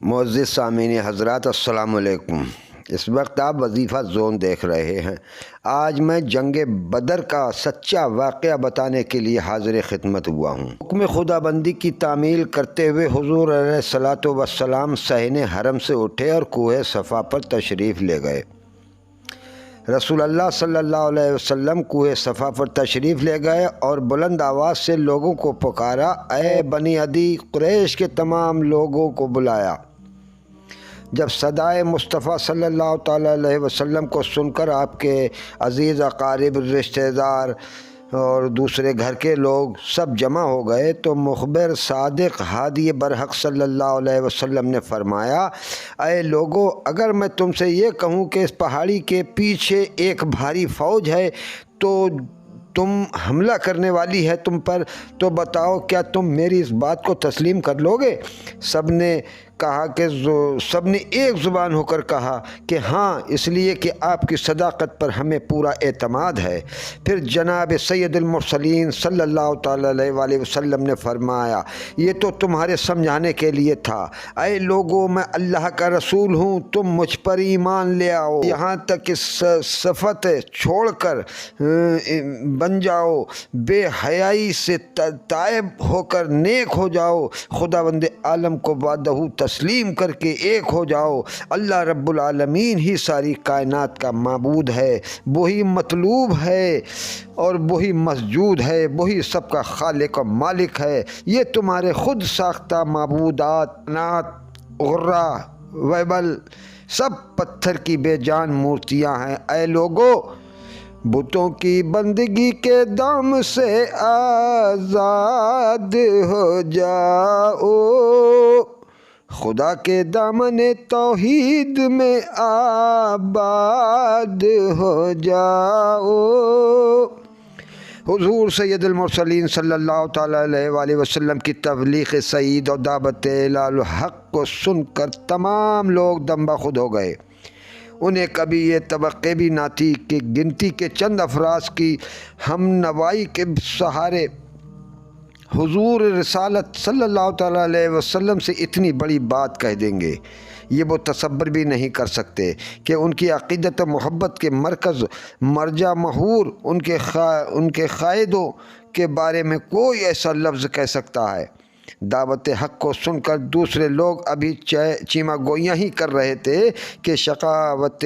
معزز سامعین حضرات، السلام علیکم۔ اس وقت آپ وظیفہ زون دیکھ رہے ہیں۔ آج میں جنگ بدر کا سچا واقعہ بتانے کے لیے حاضر خدمت ہوا ہوں۔ حکم خدا بندی کی تعمیل کرتے ہوئے حضور علیہ الصلاۃ والسلام صحن حرم سے اٹھے اور کوہ صفا پر تشریف لے گئے۔ رسول اللہ صلی اللہ علیہ وسلم کوہ صفا پر تشریف لے گئے اور بلند آواز سے لوگوں کو پکارا، اے بنی عدی، قریش کے تمام لوگوں کو بلایا۔ جب صدائے مصطفیٰ صلی اللہ تعالیٰ علیہ وسلم کو سن کر آپ کے عزیز اقارب، رشتہ دار اور دوسرے گھر کے لوگ سب جمع ہو گئے تو مخبر صادق ہادی برحق صلی اللہ علیہ وسلم نے فرمایا، اے لوگو، اگر میں تم سے یہ کہوں کہ اس پہاڑی کے پیچھے ایک بھاری فوج ہے تو تم حملہ کرنے والی ہے تم پر، تو بتاؤ کیا تم میری اس بات کو تسلیم کر لو گے؟ سب نے ایک زبان ہو کر کہا کہ ہاں، اس لیے کہ آپ کی صداقت پر ہمیں پورا اعتماد ہے۔ پھر جناب سید المرسلین صلی اللہ تعالیٰ علیہ وآلہ وسلم نے فرمایا، یہ تو تمہارے سمجھانے کے لیے تھا۔ اے لوگو، میں اللہ کا رسول ہوں، تم مجھ پر ایمان لے آؤ، یہاں تک کہ صفت چھوڑ کر بن جاؤ، بے حیائی سے تائب ہو کر نیک ہو جاؤ، خداوند عالم کو وحدہ تسلیم کر کے ایک ہو جاؤ۔ اللہ رب العالمین ہی ساری کائنات کا معبود ہے، وہی مطلوب ہے اور وہی مسجود ہے، وہی سب کا خالق و مالک ہے۔ یہ تمہارے خود ساختہ معبودات، نات، غرہ، ویبل، سب پتھر کی بے جان مورتیاں ہیں۔ اے لوگو، بتوں کی بندگی کے دام سے آزاد ہو جاؤ، خدا کے دامن توحید میں آباد ہو جاؤ۔ حضور سید المرسلین صلی اللہ تعالیٰ علیہ وآلہ وسلم کی تبلیغ سعید اور دعوت الی الحق کو سن کر تمام لوگ دم بخود ہو گئے۔ انہیں کبھی یہ توقع بھی نہ تھی کہ گنتی کے چند افراد کی ہم نوائی کے سہارے حضور رسالت صلی اللہ تعالیٰ علیہ وسلم سے اتنی بڑی بات کہہ دیں گے۔ یہ وہ تصور بھی نہیں کر سکتے کہ ان کی عقیدت و محبت کے مرکز، مرجع محور، ان کے قائدوں کے بارے میں کوئی ایسا لفظ کہہ سکتا ہے۔ دعوت حق کو سن کر دوسرے لوگ ابھی چیمہ گوئیاں ہی کر رہے تھے کہ شقاوت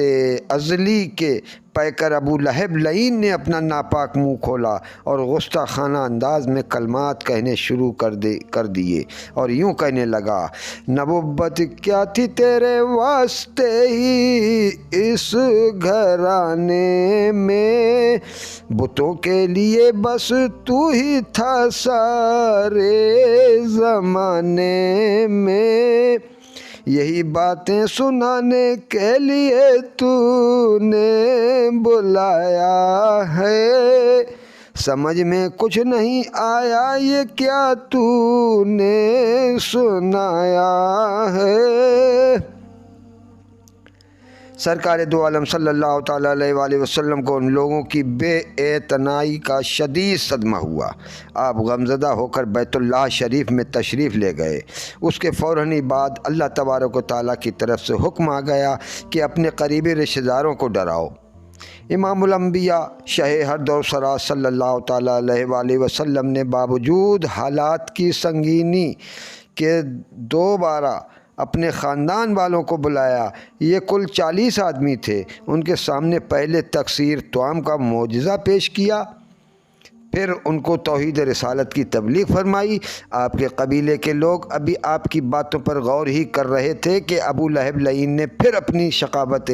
ازلی کے پیکر ابو لہب لعین نے اپنا ناپاک منہ کھولا اور گستاخانہ انداز میں کلمات کہنے شروع کر دیے اور یوں کہنے لگا، نبوت کیا تھی تیرے واسطے ہی اس گھرانے میں، بتوں کے لیے بس تو ہی تھا سارے زمانے میں، یہی باتیں سنانے کے لیے تو نے بلایا ہے، سمجھ میں کچھ نہیں آیا یہ کیا تو نے سنایا ہے۔ سرکار دو عالم صلی اللہ تعالیٰ علیہ وآلہ وسلم کو ان لوگوں کی بے اعتنائی کا شدید صدمہ ہوا۔ آپ غمزدہ ہو کر بیت اللہ شریف میں تشریف لے گئے۔ اس کے فوراً ہی بعد اللہ تبارک و تعالیٰ کی طرف سے حکم آ گیا کہ اپنے قریبی رشتہ داروں کو ڈراؤ۔ امام الانبیاء شہ ہر دور سرا صلی اللہ تعالیٰ علیہ وآلہ وسلم نے باوجود حالات کی سنگینی کے دوبارہ اپنے خاندان والوں کو بلایا۔ یہ کل 40 آدمی تھے۔ ان کے سامنے پہلے تکثیر طعام کا معجزہ پیش کیا، پھر ان کو توحید رسالت کی تبلیغ فرمائی۔ آپ کے قبیلے کے لوگ ابھی آپ کی باتوں پر غور ہی کر رہے تھے کہ ابو لہب لعین نے پھر اپنی شقاوت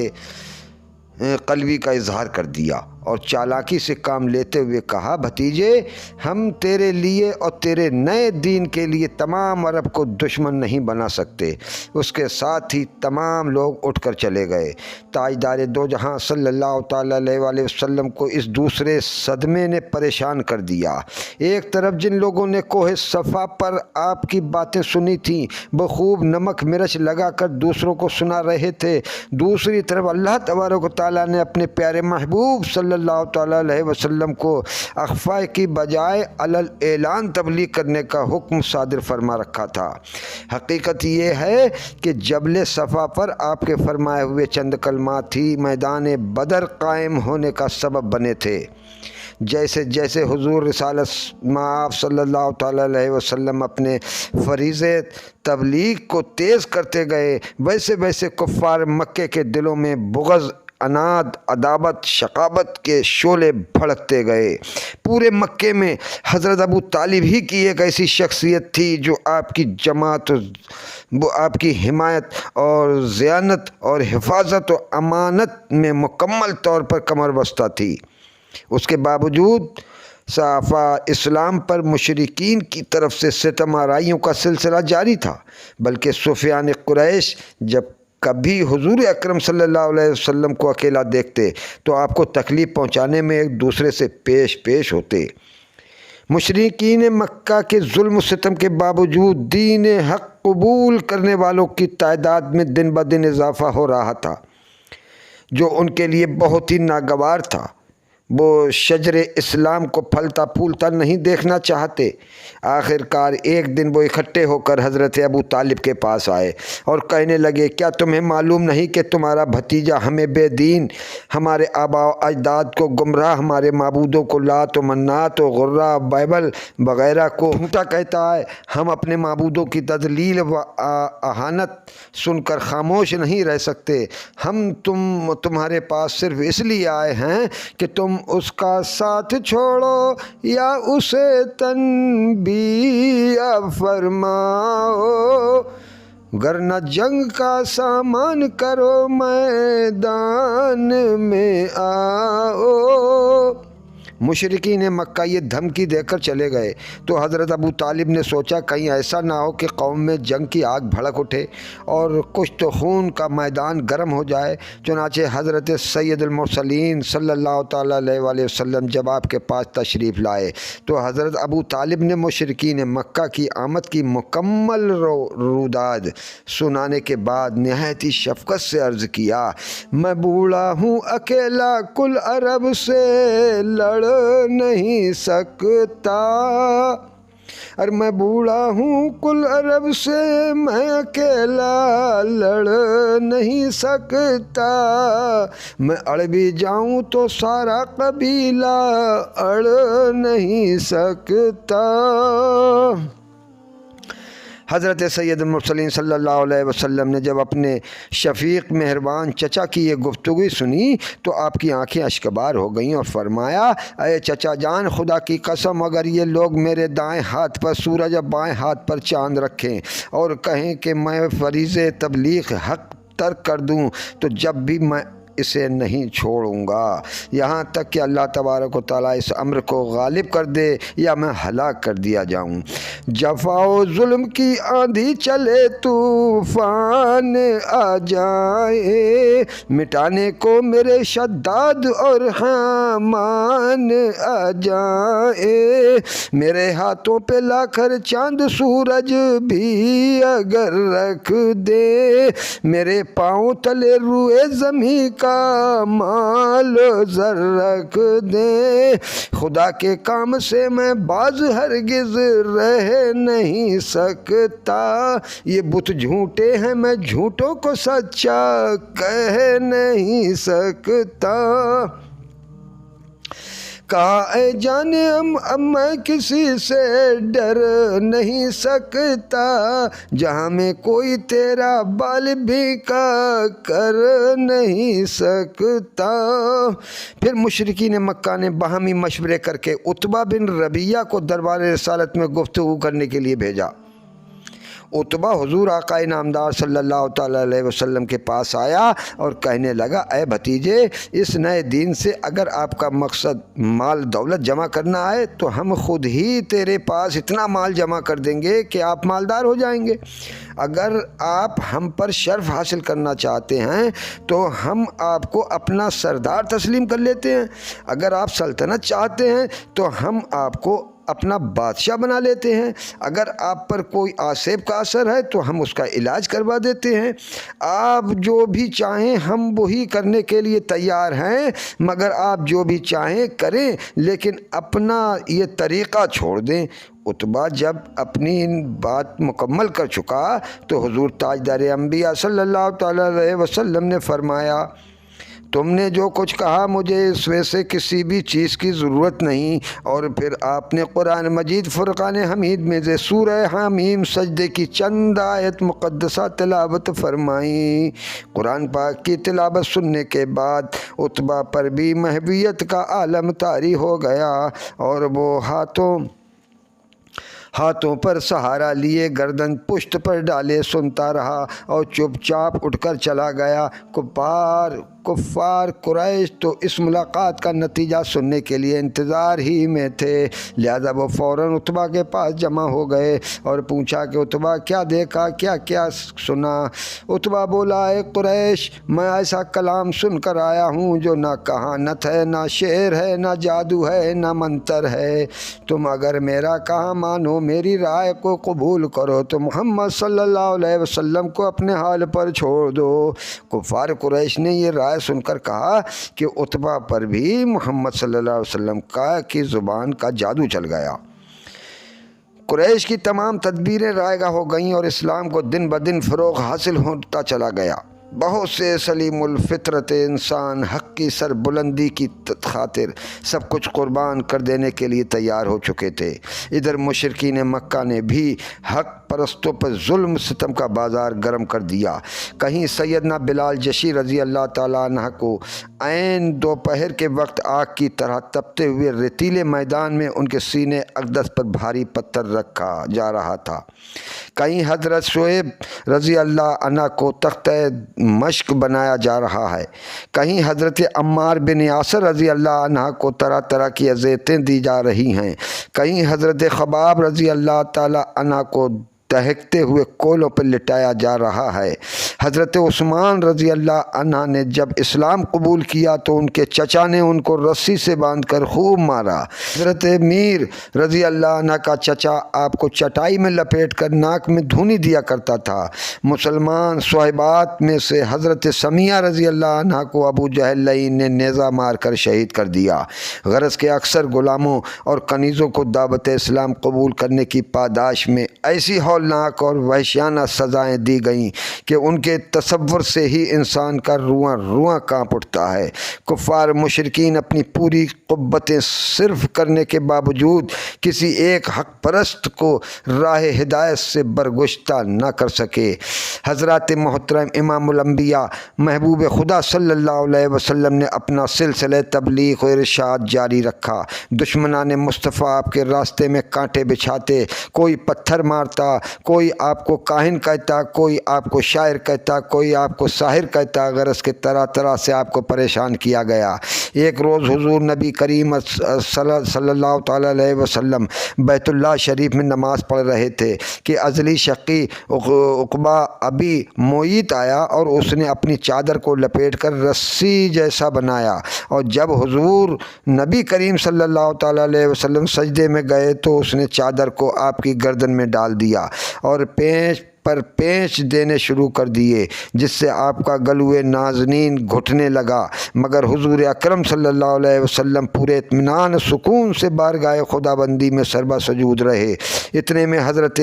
قلبی کا اظہار کر دیا اور چالاکی سے کام لیتے ہوئے کہا، بھتیجے، ہم تیرے لیے اور تیرے نئے دین کے لیے تمام عرب کو دشمن نہیں بنا سکتے۔ اس کے ساتھ ہی تمام لوگ اٹھ کر چلے گئے۔ تاجدار دو جہاں صلی اللہ تعالیٰ علیہ وآلہ وسلم کو اس دوسرے صدمے نے پریشان کر دیا۔ ایک طرف جن لوگوں نے کوہ صفا پر آپ کی باتیں سنی تھیں بخوب نمک مرچ لگا کر دوسروں کو سنا رہے تھے، دوسری طرف اللہ تبارک و تعالیٰ نے اپنے پیارے محبوب صلی اللہ تعالیٰ علیہ وسلم کو اخفاء کی بجائے علل اعلان تبلیغ کرنے کا حکم صادر فرما رکھا تھا۔ حقیقت یہ ہے کہ جبل صفا پر آپ کے فرمائے ہوئے چند کلمات ہی میدان بدر قائم ہونے کا سبب بنے تھے۔ جیسے جیسے حضور رسالت مآب صلی اللہ تعالیٰ علیہ وسلم اپنے فریضے تبلیغ کو تیز کرتے گئے، ویسے ویسے کفار مکے کے دلوں میں بغض، اناد، عداوت، شقاوت کے شعلے بھڑکتے گئے۔ پورے مکے میں حضرت ابو طالب ہی کی ایک ایسی شخصیت تھی جو آپ کی جماعت، وہ آپ کی حمایت اور ضیانت اور حفاظت و امانت میں مکمل طور پر کمر بستہ تھی۔ اس کے باوجود صحافہ اسلام پر مشرکین کی طرف سے ستم آرائیوں کا سلسلہ جاری تھا، بلکہ سفیان قریش جب کبھی حضور اکرم صلی اللہ علیہ وسلم کو اکیلا دیکھتے تو آپ کو تکلیف پہنچانے میں ایک دوسرے سے پیش ہوتے۔ مشرکین مکہ کے ظلم و ستم کے باوجود دین حق قبول کرنے والوں کی تعداد میں دن بدن اضافہ ہو رہا تھا، جو ان کے لیے بہت ہی ناگوار تھا۔ وہ شجر اسلام کو پھلتا پھولتا نہیں دیکھنا چاہتے۔ آخر کار ایک دن وہ اکٹھے ہو کر حضرت ابو طالب کے پاس آئے اور کہنے لگے، کیا تمہیں معلوم نہیں کہ تمہارا بھتیجا ہمیں بے دین، ہمارے آباء و اجداد کو گمراہ، ہمارے معبودوں کو لات و منات و غرہ بیبل وغیرہ کو جھوٹا کہتا ہے؟ ہم اپنے معبودوں کی تضلیل و اہانت سن کر خاموش نہیں رہ سکتے۔ ہم تمہارے پاس صرف اس لیے آئے ہیں کہ تم اس کا ساتھ چھوڑو یا اسے تنبیہ فرماؤ، ورنہ جنگ کا سامان کرو، میدان میں آؤ۔ مشرکین مکہ یہ دھمکی دے کر چلے گئے تو حضرت ابو طالب نے سوچا کہیں ایسا نہ ہو کہ قوم میں جنگ کی آگ بھڑک اٹھے اور کشت و خون کا میدان گرم ہو جائے۔ چنانچہ حضرت سید المرسلین صلی اللہ تعالیٰ علیہ وآلہ وسلم جب آپ کے پاس تشریف لائے تو حضرت ابو طالب نے مشرکین مکہ کی آمد کی مکمل روداد سنانے کے بعد نہایت ہی شفقت سے عرض کیا، میں بوڑھا ہوں، اکیلا کل عرب سے لڑ نہیں سکتا، اور میں بوڑھا ہوں کل عرب سے میں اکیلا لڑ نہیں سکتا، میں اڑ بھی جاؤں تو سارا قبیلہ اڑ نہیں سکتا۔ حضرت سید المرسلین صلی اللہ علیہ وسلم نے جب اپنے شفیق مہربان چچا کی یہ گفتگو سنی تو آپ کی آنکھیں اشکبار ہو گئیں اور فرمایا، اے چچا جان، خدا کی قسم اگر یہ لوگ میرے دائیں ہاتھ پر سورج اور بائیں ہاتھ پر چاند رکھیں اور کہیں کہ میں فریضے تبلیغ حق ترک کر دوں تو جب بھی میں اسے نہیں چھوڑوں گا یہاں تک کہ اللہ تبارک و تعالیٰ اس امر کو غالب کر دے یا میں ہلاک کر دیا جاؤں۔ جفا و ظلم کی آندھی چلے، طوفان آ جائے، مٹانے کو میرے شداد اور حامان آ جائے، میرے ہاتھوں پہ لا کر چاند سورج بھی اگر رکھ دے، میرے پاؤں تلے روئے زمین کا مال زر رکھ دے، خدا کے کام سے میں باز ہرگز رہ نہیں سکتا، یہ بت جھوٹے ہیں میں جھوٹوں کو سچا کہہ نہیں سکتا۔ کہا اے جان اب میں کسی سے ڈر نہیں سکتا، جہاں میں کوئی تیرا بال بھی کا کر نہیں سکتا۔ پھر مشرکین مکہ نے باہمی مشورے کر کے عتبہ بن ربیعہ کو دربار رسالت میں گفتگو کرنے کے لیے بھیجا۔ عتبہ حضور آقا نامدار صلی اللہ تعالیٰ علیہ وسلم کے پاس آیا اور کہنے لگا، اے بھتیجے، اس نئے دین سے اگر آپ کا مقصد مال دولت جمع کرنا ہے تو ہم خود ہی تیرے پاس اتنا مال جمع کر دیں گے کہ آپ مالدار ہو جائیں گے۔ اگر آپ ہم پر شرف حاصل کرنا چاہتے ہیں تو ہم آپ کو اپنا سردار تسلیم کر لیتے ہیں، اگر آپ سلطنت چاہتے ہیں تو ہم آپ کو اپنا بادشاہ بنا لیتے ہیں۔ اگر آپ پر کوئی آسیب کا اثر ہے تو ہم اس کا علاج کروا دیتے ہیں۔ آپ جو بھی چاہیں ہم وہی کرنے کے لیے تیار ہیں، مگر آپ جو بھی چاہیں کریں، لیکن اپنا یہ طریقہ چھوڑ دیں۔ عتبہ جب اپنی بات مکمل کر چکا تو حضور تاجدار انبیاء صلی اللہ تعالیٰ علیہ وسلم نے فرمایا، تم نے جو کچھ کہا مجھے اس میں سے کسی بھی چیز کی ضرورت نہیں۔ اور پھر آپ نے قرآن مجید فرقان حمید میں سے سورہ حمیم سجدے کی چند آیت مقدسہ تلاوت فرمائیں۔ قرآن پاک کی تلاوت سننے کے بعد عتبہ پر بھی محبوبیت کا عالم طاری ہو گیا، اور وہ ہاتھوں پر سہارا لیے گردن پشت پر ڈالے سنتا رہا اور چپ چاپ اٹھ کر چلا گیا۔ کفار قریش تو اس ملاقات کا نتیجہ سننے کے لیے انتظار ہی میں تھے، لہذا وہ فوراً عتبہ کے پاس جمع ہو گئے اور پوچھا کہ عتبہ کیا دیکھا، کیا کیا سنا؟ عتبہ بولا، اے قریش، میں ایسا کلام سن کر آیا ہوں جو نہ کہانت ہے، نہ شعر ہے، نہ جادو ہے، نہ منتر ہے۔ تم اگر میرا کہا مانو، میری رائے کو قبول کرو تو محمد صلی اللہ علیہ وسلم کو اپنے حال پر چھوڑ دو۔ کفار قریش نے یہ رائے سن کر کہا کہ عتبہ پر بھی محمد صلی اللہ علیہ وسلم کی زبان کا جادو چل گیا۔ قریش کی تمام تدبیریں رائگاں ہو گئیں اور اسلام کو دن بدن فروغ حاصل ہوتا چلا گیا۔ بہت سے سلیم الفطرت انسان حق کی سر بلندی کی خاطر سب کچھ قربان کر دینے کے لیے تیار ہو چکے تھے۔ ادھر مشرکین مکہ نے بھی حق پرستوں پر ظلم ستم کا بازار گرم کر دیا۔ کہیں سیدنا بلال جشی رضی اللہ تعالیٰ عنہ کو عین دوپہر کے وقت آگ کی طرح تپتے ہوئے ریتیلے میدان میں ان کے سینے اقدس پر بھاری پتھر رکھا جا رہا تھا۔ کہیں حضرت شعیب رضی اللہ عنہ کو تختہ مشق بنایا جا رہا ہے۔ کہیں حضرت عمار بن یاسر رضی اللہ عنہ کو طرح طرح کی اذیتیں دی جا رہی ہیں۔ کہیں حضرت خباب رضی اللہ تعالی عنہ کو دہکتے ہوئے کولوں پر لٹایا جا رہا ہے۔ حضرت عثمان رضی اللہ عنہ نے جب اسلام قبول کیا تو ان کے چچا نے ان کو رسی سے باندھ کر خوب مارا۔ حضرت میر رضی اللہ عنہ کا چچا آپ کو چٹائی میں لپیٹ کر ناک میں دھونی دیا کرتا تھا۔ مسلمان صحابات میں سے حضرت سمیہ رضی اللہ عنہ کو ابو جہل لعین نے نیزہ مار کر شہید کر دیا۔ غرض کے اکثر غلاموں اور کنیزوں کو دعوت اسلام قبول کرنے کی پاداش میں ایسی ہولناک اور وحشیانہ سزائیں دی گئیں کہ ان کے تصور سے ہی انسان کا رواں رواں کانپ اٹھتا ہے۔ کفار مشرکین اپنی پوری قوتیں صرف کرنے کے باوجود کسی ایک حق پرست کو راہ ہدایت سے برگشتہ نہ کر سکے۔ حضرات محترم امام الانبیاء محبوب خدا صلی اللہ علیہ وسلم نے اپنا سلسلہ تبلیغ و ارشاد جاری رکھا۔ دشمنان مصطفیٰ آپ کے راستے میں کانٹے بچھاتے، کوئی پتھر مارتا، کوئی آپ کو کاہن کہتا، کوئی آپ کو شاعر کہتا، کوئی آپ کو ساحر کہتا، غرض کے طرح طرح سے آپ کو پریشان کیا گیا۔ ایک روز حضور نبی کریم صلی اللہ تعالیٰ علیہ وسلم بیت اللہ شریف میں نماز پڑھ رہے تھے کہ ازلی شقی عقبہ ابی معیط آیا اور اس نے اپنی چادر کو لپیٹ کر رسی جیسا بنایا، اور جب حضور نبی کریم صلی اللہ تعالیٰ علیہ وسلم سجدے میں گئے تو اس نے چادر کو آپ کی گردن میں ڈال دیا اور پیچ دینے شروع کر دیے، جس سے آپ کا گلوے نازنین گھٹنے لگا، مگر حضور اکرم صلی اللہ علیہ وسلم پورے اطمینان سکون سے بارگاہ خداوندی میں سربا سجود رہے۔ اتنے میں حضرت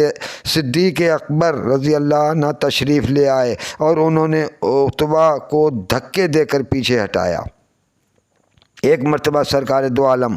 صدیق اکبر رضی اللہ عنہ تشریف لے آئے اور انہوں نے عتبہ کو دھکے دے کر پیچھے ہٹایا۔ ایک مرتبہ سرکار دو عالم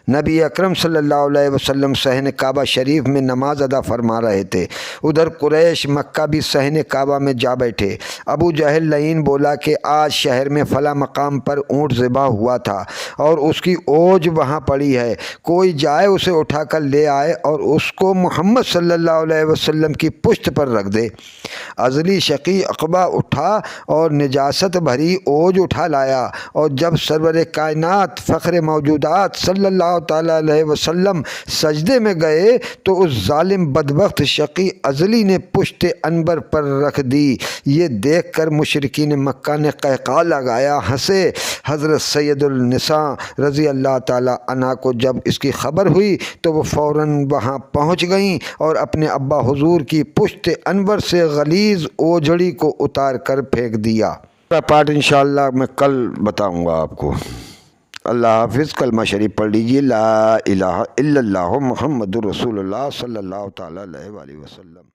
نبی اکرم صلی اللہ علیہ وسلم صحن کعبہ شریف میں نماز ادا فرما رہے تھے۔ ادھر قریش مکہ بھی صحن کعبہ میں جا بیٹھے۔ ابو جہل لعین بولا کہ آج شہر میں فلاں مقام پر اونٹ ذبح ہوا تھا اور اس کی اوج وہاں پڑی ہے، کوئی جائے اسے اٹھا کر لے آئے اور اس کو محمد صلی اللہ علیہ وسلم کی پشت پر رکھ دے۔ ازلی شقی عقبہ اٹھا اور نجاست بھری اوج اٹھا لایا، اور جب سرور کائنات فخر موجودات صلی اللہ تعالیٰ علیہ وسلم سجدے میں گئے تو اس ظالم بدبخت شقی ازلی نے پشت انبر پر رکھ دی۔ یہ دیکھ کر مشرکین مکہ نے قہقہہ لگایا، ہنسے۔ حضرت سید النساء رضی اللہ تعالیٰ عنہ کو جب اس کی خبر ہوئی تو وہ فوراً وہاں پہنچ گئیں اور اپنے ابا حضور کی پشت انبر سے غلیظ اوجھڑی کو اتار کر پھینک دیا۔ پارٹ انشاءاللہ میں کل بتاؤں گا آپ کو۔ اللہ حافظ۔ کلمہ شریف پڑھ لیجیے، لا الہ الا اللہ محمد الرسول اللہ صلی اللہ تعالیٰ علیہ وآلہ وسلم۔